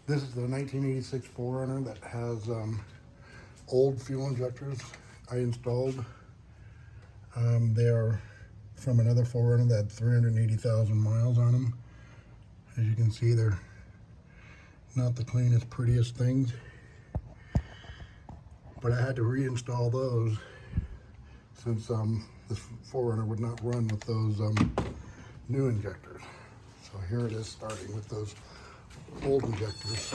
This is the 1986 4Runner that has old fuel injectors I installed. They are from another 4Runner that had 380,000 miles on them. As you can see, they're not the cleanest, prettiest things. But I had to reinstall those since this 4Runner would not run with those new injectors. So here it is, starting with those old injectors.